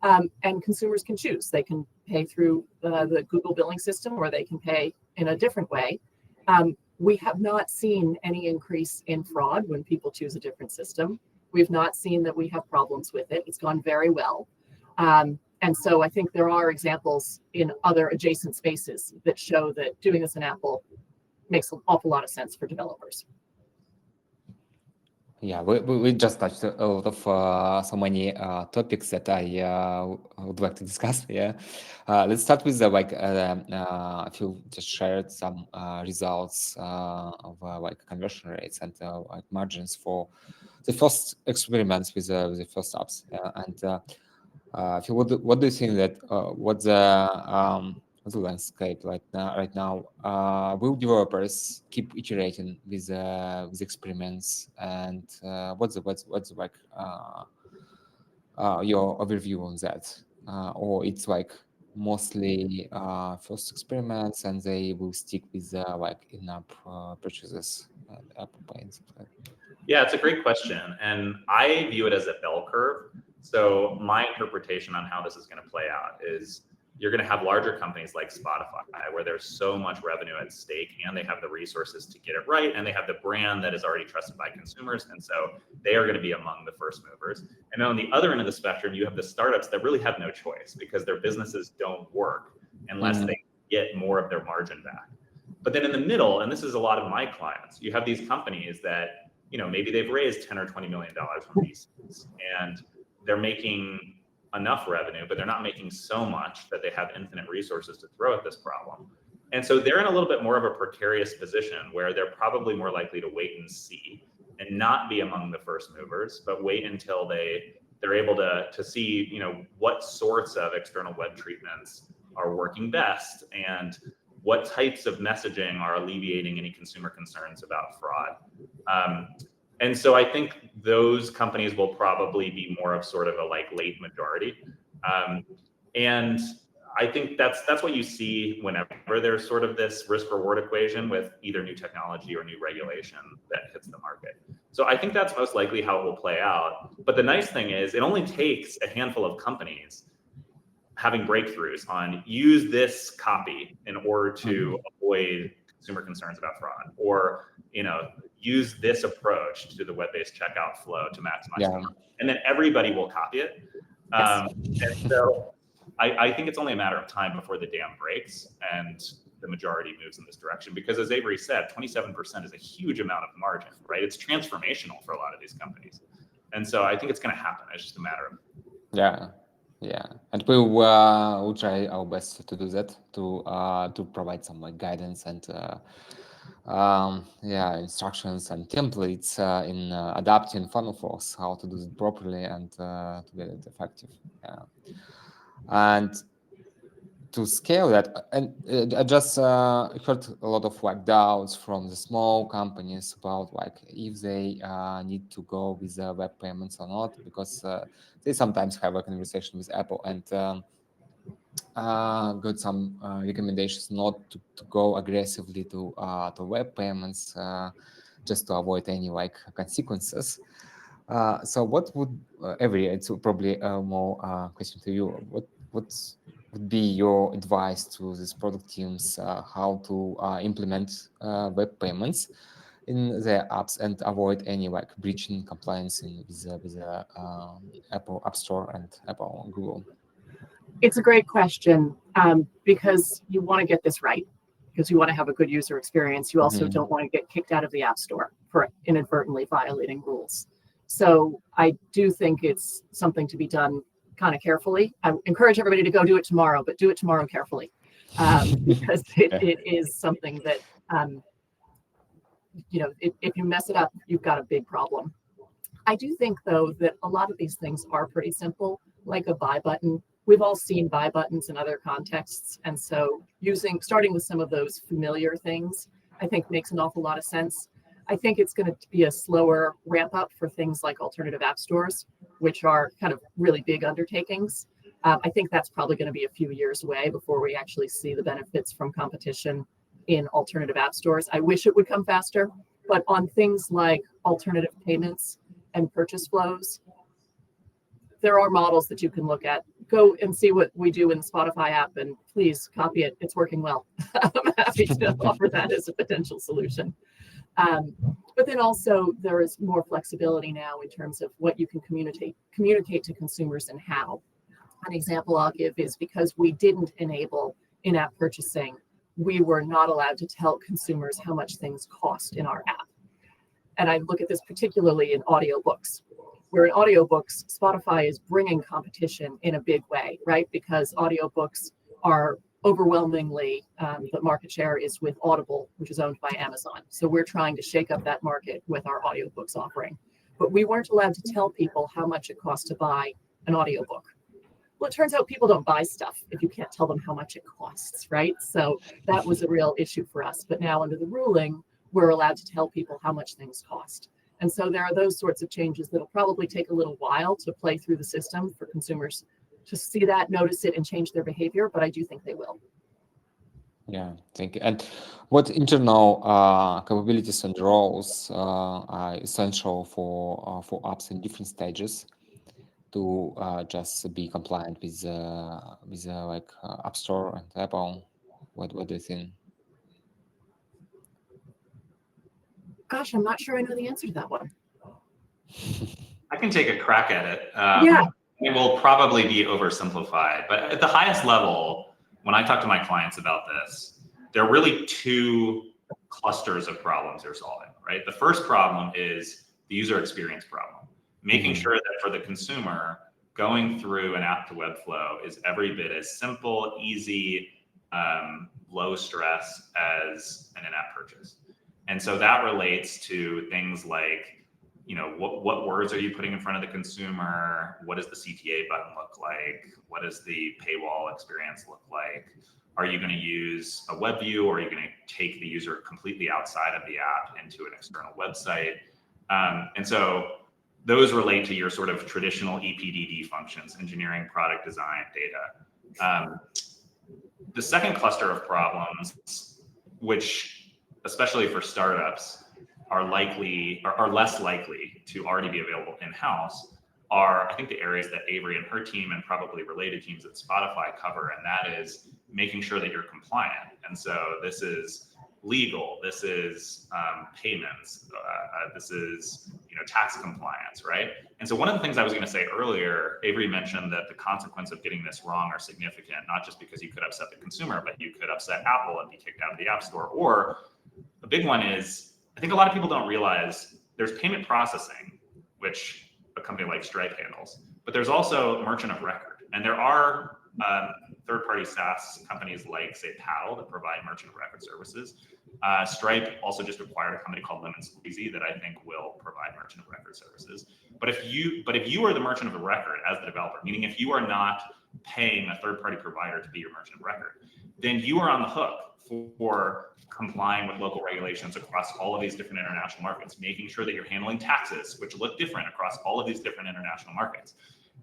And consumers can choose. They can pay through the Google billing system, or they can pay in a different way. We have not seen any increase in fraud when people choose a different system. We've not seen that we have problems with it. It's gone very well. And so I think there are examples in other adjacent spaces that show that doing this in Apple makes an awful lot of sense for developers. Yeah, we just touched a lot of so many topics that I would like to discuss. Yeah, let's start with if you just shared some results of conversion rates and margins for the first experiments with the first apps. If you, what do you think that what's the landscape right now? Will developers keep iterating with experiments, and what's your overview on that? Or it's mostly first experiments, and they will stick with in-app purchases and Apple Pay and stuff like that? Yeah, it's a great question. And I view it as a bell curve. So my interpretation on how this is going to play out is you're going to have larger companies like Spotify, where there's so much revenue at stake, and they have the resources to get it right, and they have the brand that is already trusted by consumers, and so they are going to be among the first movers. And then on the other end of the spectrum, you have the startups that really have no choice because their businesses don't work unless they get more of their margin back. But then in the middle, and this is a lot of my clients, you have these companies that, maybe they've raised $10 or $20 million from VCs, and they're making enough revenue, but they're not making so much that they have infinite resources to throw at this problem. And so they're in a little bit more of a precarious position where they're probably more likely to wait and see and not be among the first movers, but wait until they're able to see, what sorts of external web treatments are working best and what types of messaging are alleviating any consumer concerns about fraud. And so I think those companies will probably be more of sort of a late majority. And I think that's what you see whenever there's sort of this risk reward equation with either new technology or new regulation that hits the market. So I think that's most likely how it will play out. But the nice thing is it only takes a handful of companies having breakthroughs on use this copy in order to avoid consumer concerns about fraud, or use this approach to the web-based checkout flow to maximize the market. And then everybody will copy it. And so I think it's only a matter of time before the dam breaks and the majority moves in this direction, because as Avery said, 27% is a huge amount of margin, right? It's transformational for a lot of these companies. And so I think it's going to happen. It's just a matter of. Yeah. And we'll try our best to do that, to provide some guidance and instructions and templates in adapting funnel force, how to do it properly and to get it effective. And to scale that, and I just heard a lot of doubts from the small companies about if they need to go with web payments or not, because they sometimes have a conversation with Apple and got some recommendations not to go aggressively to web payments, just to avoid any consequences. So what would Avery? It's probably more question to you. What would be your advice to these product teams how to implement web payments in their apps and avoid any breaching compliance with the Apple App Store and Apple Google? It's a great question, because you want to get this right, because you want to have a good user experience. You also don't want to get kicked out of the App Store for inadvertently violating rules. So I do think it's something to be done kind of carefully. I encourage everybody to go do it tomorrow, but do it tomorrow carefully, because it is something that, if you mess it up, you've got a big problem. I do think, though, that a lot of these things are pretty simple, like a buy button. We've all seen buy buttons in other contexts. And so starting with some of those familiar things, I think makes an awful lot of sense. I think it's going to be a slower ramp up for things like alternative app stores, which are kind of really big undertakings. I think that's probably going to be a few years away before we actually see the benefits from competition in alternative app stores. I wish it would come faster, but on things like alternative payments and purchase flows, there are models that you can look at. Go and see what we do in the Spotify app, and please copy it. It's working well. I'm happy to offer that as a potential solution. But then also there is more flexibility now in terms of what you can communicate to consumers and how. An example I'll give is because we didn't enable in-app purchasing, we were not allowed to tell consumers how much things cost in our app. And I look at this particularly in audiobooks, where in audiobooks, Spotify is bringing competition in a big way, right? Because audiobooks are overwhelmingly, the market share is with Audible, which is owned by Amazon. So we're trying to shake up that market with our audiobooks offering. But we weren't allowed to tell people how much it costs to buy an audiobook. Well, it turns out people don't buy stuff if you can't tell them how much it costs, right? So that was a real issue for us. But now under the ruling, we're allowed to tell people how much things cost. And so there are those sorts of changes that'll probably take a little while to play through the system for consumers to see that, notice it, and change their behavior. But I do think they will. Yeah, thank you. And what internal capabilities and roles are essential for apps in different stages? to just be compliant with like App Store and Apple? What do you think? Gosh, I'm not sure I know the answer to that one. I can take a crack at it. Yeah. It will probably be oversimplified, but at the highest level, when I talk to my clients about this, there are really two clusters of problems they're solving, right? The first problem is the user experience problem, making sure that for the consumer, going through an app to web flow is every bit as simple, easy, low stress as an in-app purchase. And so that relates to things like, what words are you putting in front of the consumer? What does the CTA button look like? What does the paywall experience look like? Are you going to use a web view, or are you going to take the user completely outside of the app into an external website? And so those relate to your sort of traditional EPDD functions, engineering, product design, data. The second cluster of problems, which especially for startups are less likely to already be available in-house, are I think the areas that Avery and her team and probably related teams at Spotify cover, and that is making sure that you're compliant. And so this is legal, this is payments, this is tax compliance, right? And so one of the things I was going to say earlier, Avery mentioned that the consequence of getting this wrong are significant, not just because you could upset the consumer, but you could upset Apple and be kicked out of the App Store. Or a big one is, I think a lot of people don't realize there's payment processing, which a company like Stripe handles, but there's also merchant of record. And there are third-party SaaS companies like, say, Paddle that provide merchant of record services. Stripe also just acquired a company called Lemon Squeezy that I think will provide merchant of record services. But if you are the merchant of record as the developer, meaning if you are not paying a third-party provider to be your merchant of record, then you are on the hook for complying with local regulations across all of these different international markets, making sure that you're handling taxes, which look different across all of these different international markets.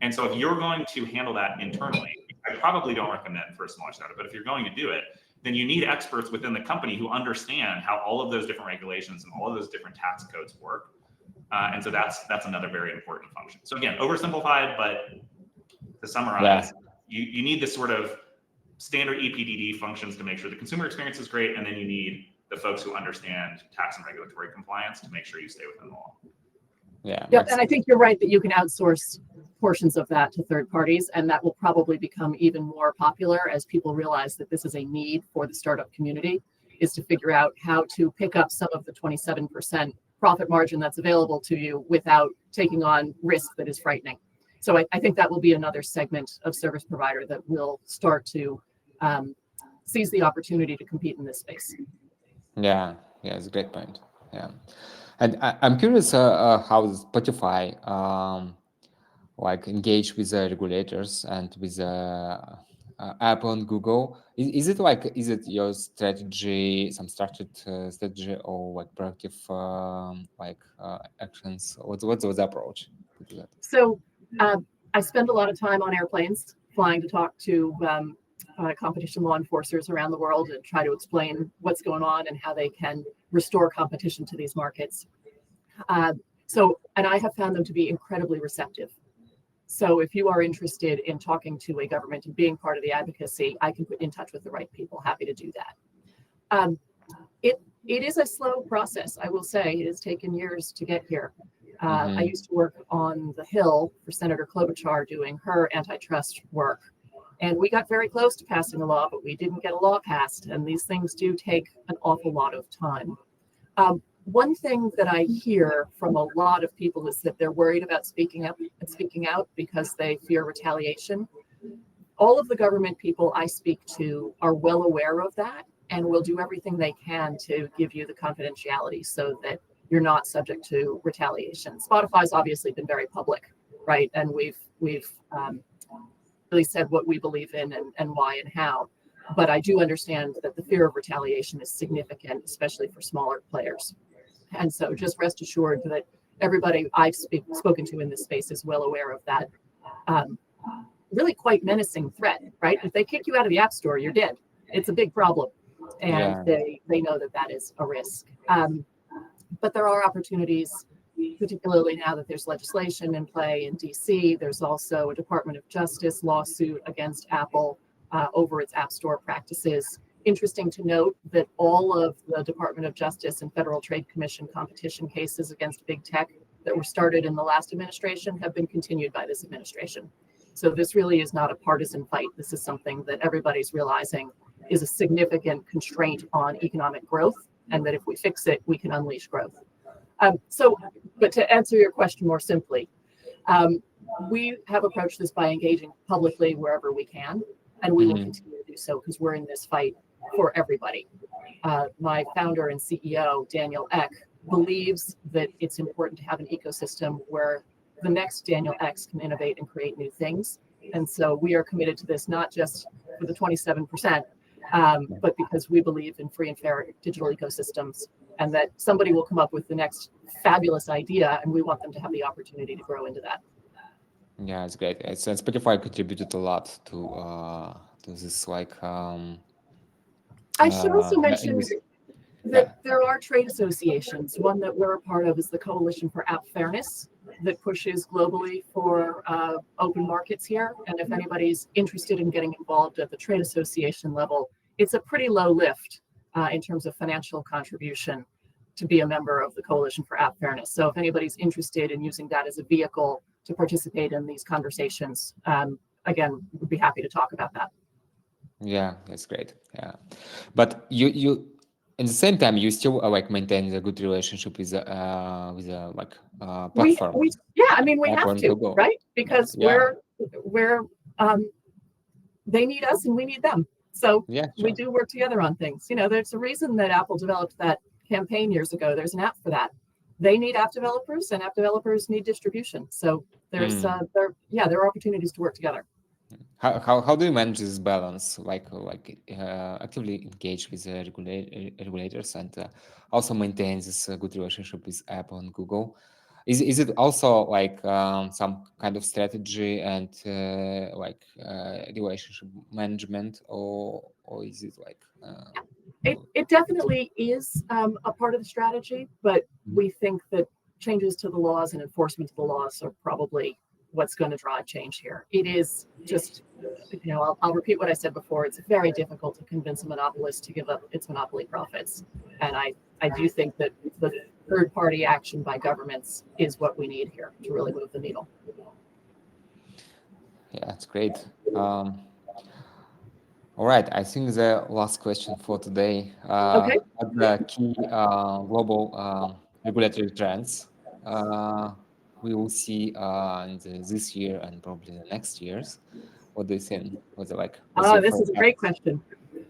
And so if you're going to handle that internally, I probably don't recommend for a smaller startup, but if you're going to do it, then you need experts within the company who understand how all of those different regulations and all of those different tax codes work. And so that's another very important function. So again, oversimplified, but to summarize, you need this sort of standard EPDD functions to make sure the consumer experience is great, and then you need the folks who understand tax and regulatory compliance to make sure you stay within the law. Yep, and I think you're right that you can outsource portions of that to third parties, and that will probably become even more popular as people realize that this is a need for the startup community, is to figure out how to pick up some of the 27% profit margin that's available to you without taking on risk that is frightening. So I think that will be another segment of service provider that will start to seize the opportunity to compete in this space. Yeah, it's a great point. Yeah, and I'm curious how Spotify like engage with the regulators and with Apple and Google. Is it your strategy, some structured strategy, or like proactive actions? What's the approach to that? So I spend a lot of time on airplanes flying to talk to competition law enforcers around the world and try to explain what's going on and how they can restore competition to these markets. And I have found them to be incredibly receptive. So if you are interested in talking to a government and being part of the advocacy, I can put you in touch with the right people. Happy to do that. It is a slow process, I will say. It has taken years to get here. I used to work on the Hill for Senator Klobuchar doing her antitrust work. And we got very close to passing a law, but we didn't get a law passed. And these things do take an awful lot of time. One thing that I hear from a lot of people is that they're worried about speaking up and speaking out because they fear retaliation. All of the government people I speak to are well aware of that and will do everything they can to give you the confidentiality so that you're not subject to retaliation. Spotify's obviously been very public, right? And we've really said what we believe in and why and how. But I do understand that the fear of retaliation is significant, especially for smaller players. And so just rest assured that everybody I've spoken to in this space is well aware of that really quite menacing threat, right? If they kick you out of the App Store, you're dead. It's a big problem. And they know that is a risk. But there are opportunities particularly now that there's legislation in play in DC. There's also a Department of Justice lawsuit against Apple over its App Store practices. Interesting to note that all of the Department of Justice and Federal Trade Commission competition cases against big tech that were started in the last administration have been continued by this administration. So this really is not a partisan fight. This is something that everybody's realizing is a significant constraint on economic growth, and that if we fix it, we can unleash growth. But to answer your question more simply, we have approached this by engaging publicly wherever we can, and we will continue to do so because we're in this fight for everybody. My founder and CEO, Daniel Ek, believes that it's important to have an ecosystem where the next Daniel X can innovate and create new things. And so we are committed to this, not just for the 27%, but because we believe in free and fair digital ecosystems, and that somebody will come up with the next fabulous idea, and we want them to have the opportunity to grow into that. Yeah, it's great. And Spotify contributed a lot to this, like. I should also mention that Yeah. there are trade associations. One that we're a part of is the Coalition for App Fairness, that pushes globally for open markets here. And if anybody's interested in getting involved at the trade association level, it's a pretty low lift in terms of financial contribution to be a member of the Coalition for App Fairness. So if anybody's interested in using that as a vehicle to participate in these conversations, again, we'd be happy to talk about that. Yeah, that's great. Yeah, but you at the same time you still like maintain a good relationship with like platform. Yeah, I mean, we Apple have and to, Google. right? Because Yeah. we're they need us and we need them. So Yeah, we sure. do work together on things. You know, there's a reason that Apple developed that campaign years ago. There's an app for that. They need app developers, and app developers need distribution. So there's there are opportunities to work together. How do you manage this balance, like actively engage with the regulators and also maintain this good relationship with Apple and Google? Is it also like some kind of strategy and relationship management, or is it like? It definitely is a part of the strategy, but we think that changes to the laws and enforcement of the laws are probably what's going to drive change here. It is just, I'll repeat what I said before. It's very difficult to convince a monopolist to give up its monopoly profits. And I do think that the third-party action by governments is what we need here to really move the needle. Yeah, that's great. All right, I think the last question for today. Okay. What the key global regulatory trends we will see in this year and probably the next years? What do you think? What's it like? This is a great question.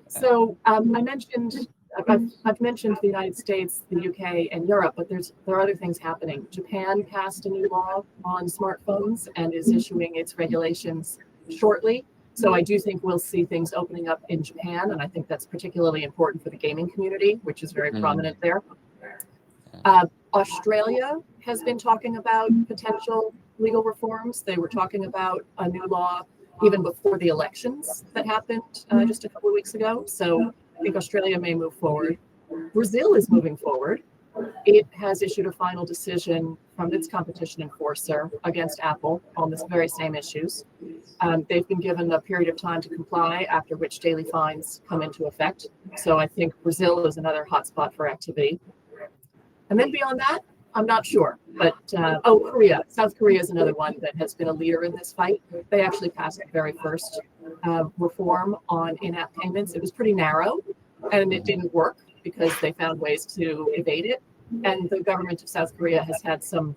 So I've mentioned the United States, the UK, and Europe, but there are other things happening. Japan passed a new law on smartphones and is issuing its regulations shortly. So I do think we'll see things opening up in Japan, and I think that's particularly important for the gaming community, which is very prominent there. Australia has been talking about potential legal reforms. They were talking about a new law even before the elections that happened just a couple of weeks ago. So I think Australia may move forward. Brazil is moving forward. It has issued a final decision from its competition enforcer against Apple on this very same issues. They've been given a period of time to comply, after which daily fines come into effect. So I think Brazil is another hotspot for activity. And then beyond that, I'm not sure. But, Korea. South Korea is another one that has been a leader in this fight. They actually passed the very first reform on in-app payments. It was pretty narrow, and it didn't work because they found ways to evade it. And the government of South Korea has had some,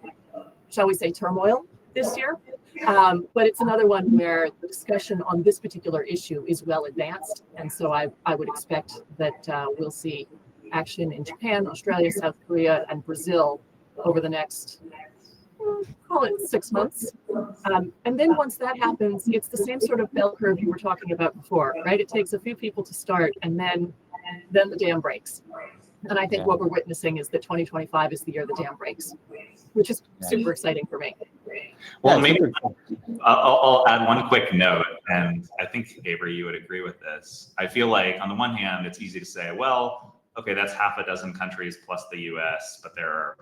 shall we say, turmoil this year. But it's another one where the discussion on this particular issue is well advanced. And so I would expect that we'll see action in Japan, Australia, South Korea, and Brazil over the next, call it 6 months. And then once that happens, it's the same sort of bell curve you were talking about before, right? It takes a few people to start, and then the dam breaks. And I think what we're witnessing is that 2025 is the year the dam breaks, which is super exciting for me. Well, maybe I'll add one quick note, and I think, Avery, you would agree with this. I feel like on the one hand, it's easy to say, well, okay, that's half a dozen countries plus the US, but there are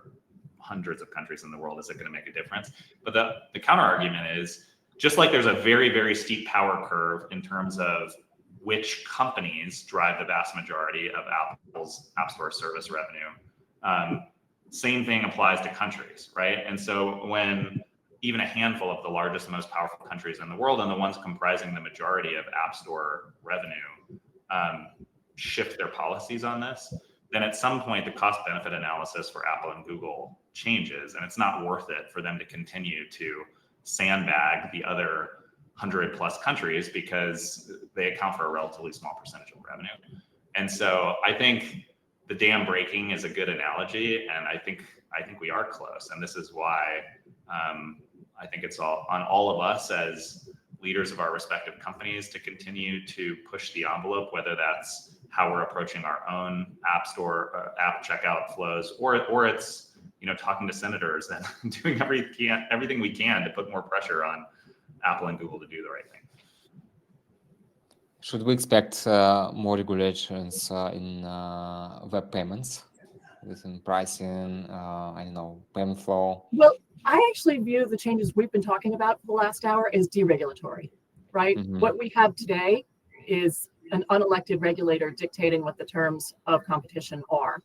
hundreds of countries in the world, is it going to make a difference? But the counter argument is, just like there's a very, very steep power curve in terms of which companies drive the vast majority of Apple's App Store service revenue, same thing applies to countries, right? And so when even a handful of the largest and most powerful countries in the world, and the ones comprising the majority of App Store revenue, shift their policies on this, then at some point the cost benefit analysis for Apple and Google changes, and it's not worth it for them to continue to sandbag the other 100 plus countries because they account for a relatively small percentage of revenue. And so I think the dam breaking is a good analogy, and I think we are close. And this is why I think it's all on all of us as leaders of our respective companies to continue to push the envelope, whether that's how we're approaching our own App Store, app checkout flows, or it's talking to senators and doing everything we can to put more pressure on Apple and Google to do the right thing. Should we expect more regulations in web payments, within pricing, I don't know, payment flow? Well, I actually view the changes we've been talking about for the last hour as deregulatory, right? Mm-hmm. What we have today is an unelected regulator dictating what the terms of competition are.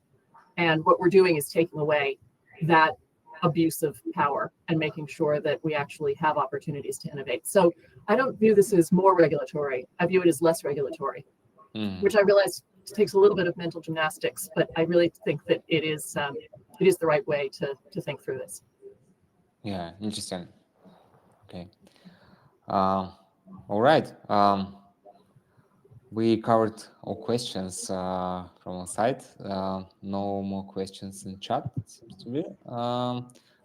And what we're doing is taking away that abuse of power and making sure that we actually have opportunities to innovate. So I don't view this as more regulatory. I view it as less regulatory, which I realize takes a little bit of mental gymnastics, but I really think that it is the right way to think through this. Yeah, interesting. Okay. All right. We covered all questions from our side. No more questions in chat, it seems to be.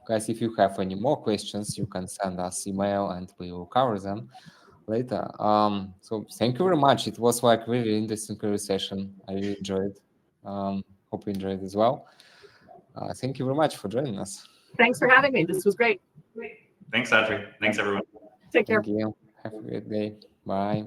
Guys, if you have any more questions, you can send us email and we will cover them later. So thank you very much. It was like really interesting conversation. I really enjoyed. Hope you enjoyed as well. Thank you very much for joining us. Thanks for having me. This was great. Thanks, Avery. Thanks, everyone. Take care. Thank you. Have a great day. Bye.